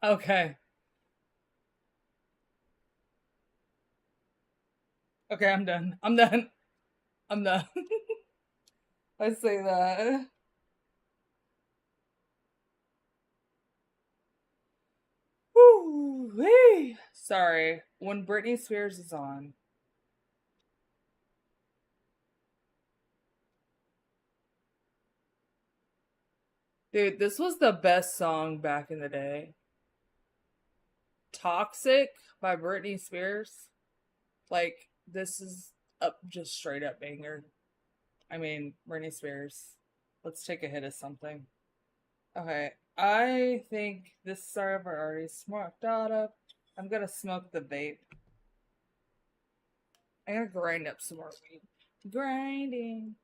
S1: Okay. Okay, I'm done. I'm done. I'm done. I say that. Woo-wee. Sorry. When Britney Spears is on, Dude, this was the best song back in the day. Toxic by Britney Spears. Like, this is up just straight up banger. I mean, Britney Spears. Let's take a hit of something. Okay, I think this server already smoked out of. I'm gonna smoke the vape. I gotta grind up some more weed. Grinding.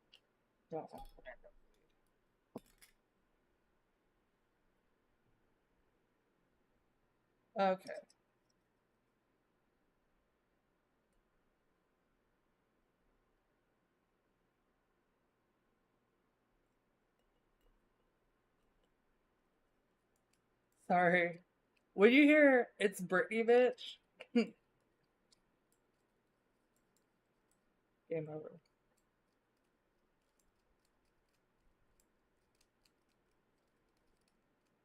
S1: Okay. Sorry. When you hear it's Britney, bitch, game over.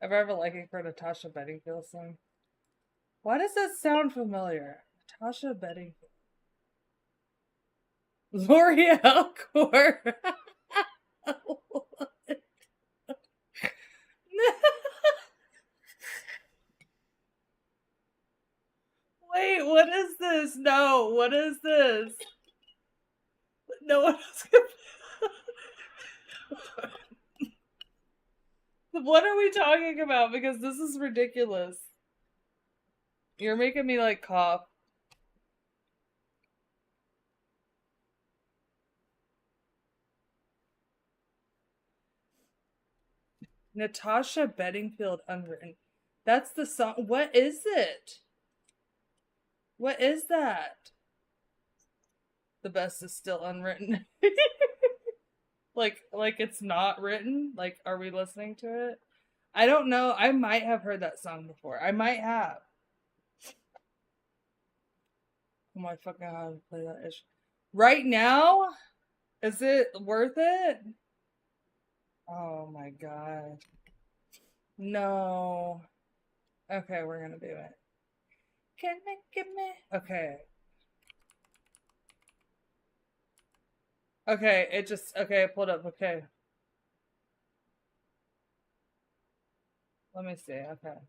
S1: I've ever liking for Natasha Bedingfield song. Why does that sound familiar? Natasha Bedingfield. L'Oreal Alcor. Wait, what is this? No, what is this? No one else. What are we talking about? Because this is ridiculous. You're making me like cough. Natasha Bedingfield Unwritten. That's the song. What is it? What is that? The best is still unwritten. like it's not written. Like, are we listening to it? I don't know. I might have heard that song before. I might have. Oh my fucking god, to play that ish. Right now? Is it worth it? Oh my god. No. Okay, we're gonna do it. Can I give me? Okay. Okay, it just okay, it pulled up. Okay. Let me see. Okay.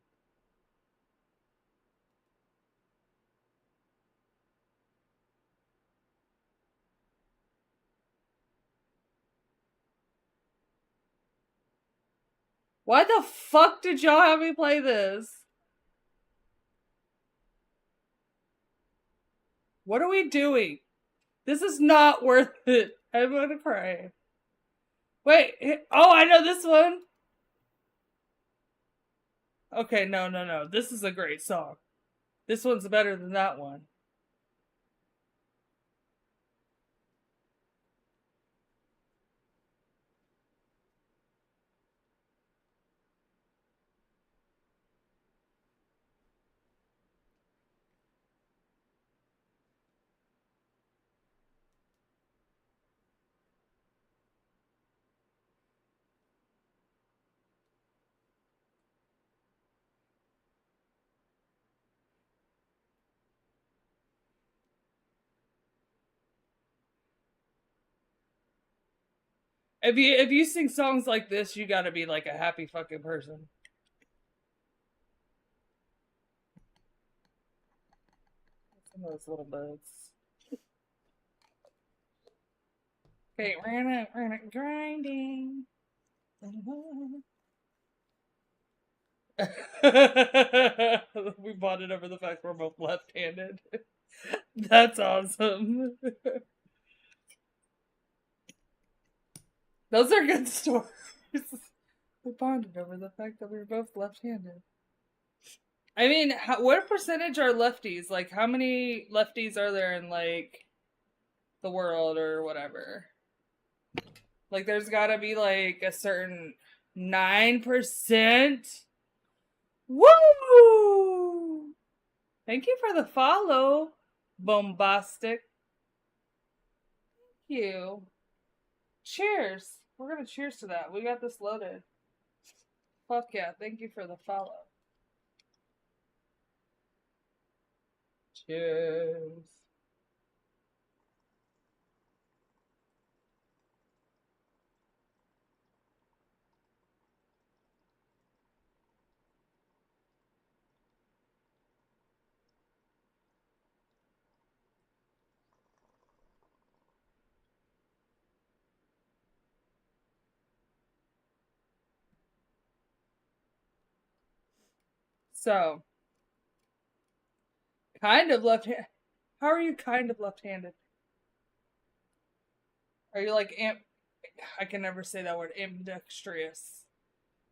S1: Why the fuck did y'all have me play this? What are we doing? This is not worth it. I'm gonna cry. Wait. Oh, I know this one. Okay, no, no, no. This is a great song. This one's better than that one. If you sing songs like this, you gotta be like a happy fucking person. Some of those little birds. Okay, we're gonna grinding. We bonded over the fact we're both left-handed. That's awesome. Those are good stories. We bonded over the fact that we were both left-handed. I mean, what percentage are lefties? Like, how many lefties are there in like the world or whatever? Like, there's got to be like a certain 9%. Woo! Thank you for the follow, Bombastic. Thank you. Cheers. We're gonna cheers to that. We got this loaded. Fuck yeah. Thank you for the follow. Cheers. So, kind of left-handed. How are you kind of left-handed? Are you like I can never say that word, ambidextrous.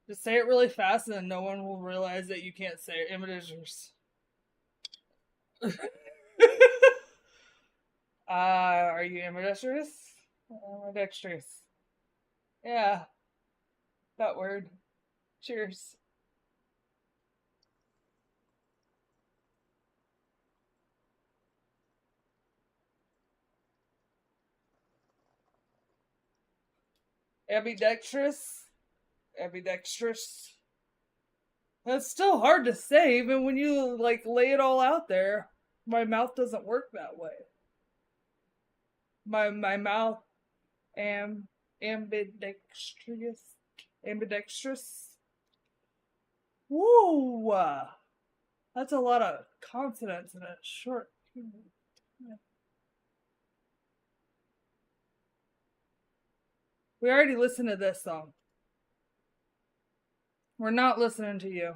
S1: Just say it really fast and then no one will realize that you can't say it. Ambidextrous. Are you ambidextrous? Ambidextrous. Yeah, that word. Cheers. Ambidextrous. Ambidextrous. That's still hard to say, even when you like lay it all out there. My mouth doesn't work that way. My mouth am ambidextrous. Ambidextrous. Woo! That's a lot of consonants in a short period. We already listened to this song. We're not listening to you.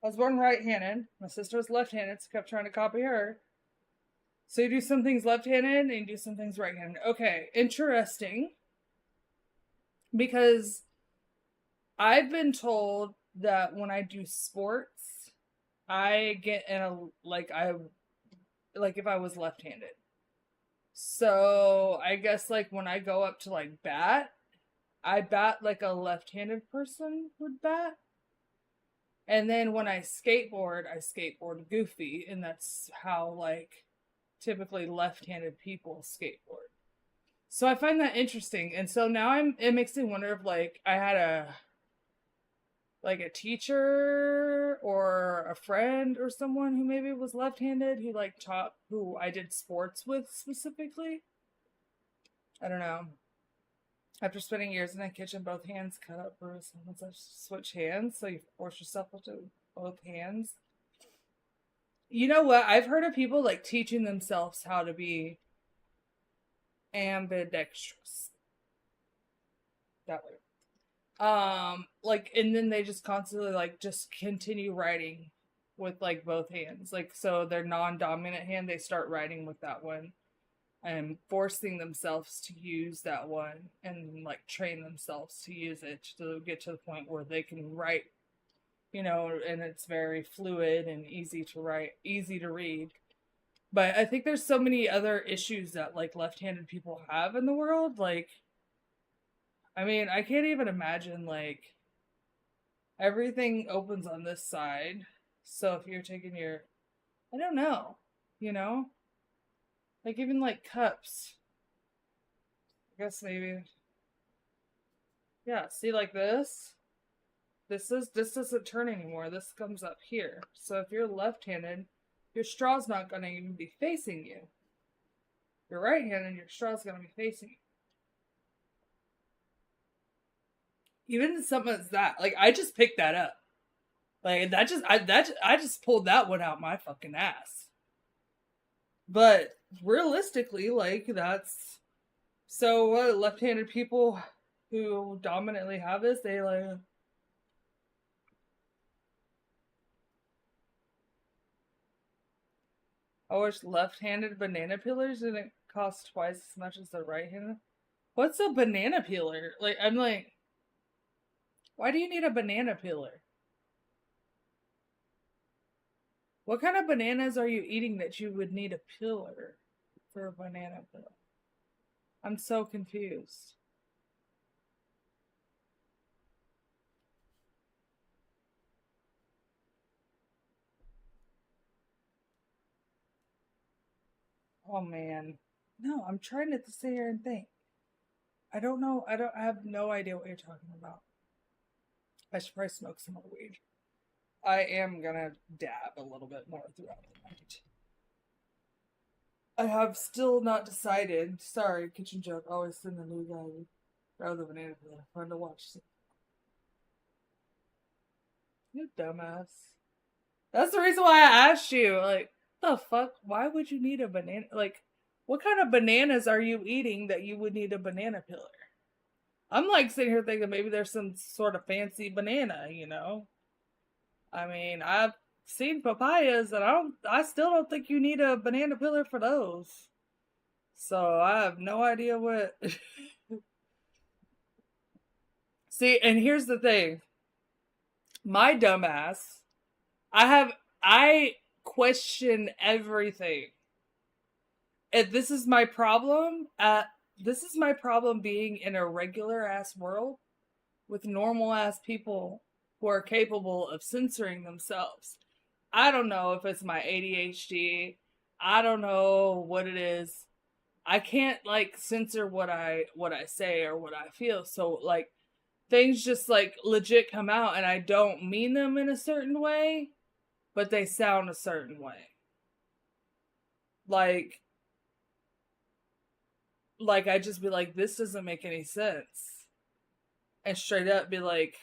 S1: I was born right-handed. My sister was left-handed, so I kept trying to copy her. So you do some things left-handed and you do some things right-handed. Okay, interesting. Because I've been told that when I do sports, I get in a like if I was left-handed. So I guess like when I go up to like bat, I bat like a left-handed person would bat. And then when I skateboard goofy, and that's how like typically left-handed people skateboard. So I find that interesting. And so now it makes me wonder if like I had a teacher or a friend or someone who maybe was left-handed who like taught who I did sports with specifically. I don't know. After spending years in the kitchen, both hands cut up bruised. Once I switch hands, so you force yourself to both hands. You know what? I've heard of people like teaching themselves how to be ambidextrous. That way. Like, and then they just constantly like just continue writing with like both hands. Like, so their non-dominant hand, they start writing with that one and forcing themselves to use that one and like train themselves to use it to get to the point where they can write, and it's very fluid and easy to write, easy to read. But I think there's so many other issues that like left-handed people have in the world. Like, I mean, I can't even imagine like everything opens on this side. So if you're taking I don't know, you know? Like even like cups. I guess maybe. Yeah, see like this? This doesn't turn anymore. This comes up here. So if you're left-handed, your straw's not gonna even be facing you. If you're right-handed, your straw's gonna be facing you. Even something as that, like I just picked that up. Like I just pulled that one out my fucking ass. But realistically, like that's so what left-handed people who dominantly have this, they like I wish left-handed banana peelers didn't cost twice as much as the right-handed. What's a banana peeler? Like I'm like, why do you need a banana peeler? What kind of bananas are you eating that you would need a peeler for a banana peel? I'm so confused. Oh man. No, I'm trying to sit here and think. I don't know. I have no idea what you're talking about. I should probably smoke some more weed. I am gonna dab a little bit more throughout the night. I have still not decided. Sorry, kitchen joke. Always send the new guy rather than banana peel. Fun to watch. You dumbass. That's the reason why I asked you. Like, the fuck? Why would you need a banana? Like, what kind of bananas are you eating that you would need a banana peeler? I'm like sitting here thinking maybe there's some sort of fancy banana, you know? I mean, I've seen papayas and I still don't think you need a banana peeler for those. So I have no idea what. See, and here's the thing. My dumbass, I question everything. And this is my problem. This is my problem being in a regular ass world with normal ass people who are capable of censoring themselves. I don't know if it's my ADHD. I don't know what it is. I can't like censor what I say or what I feel. So like things just like legit come out and I don't mean them in a certain way, but they sound a certain way. Like I just be like, this doesn't make any sense. And straight up be like,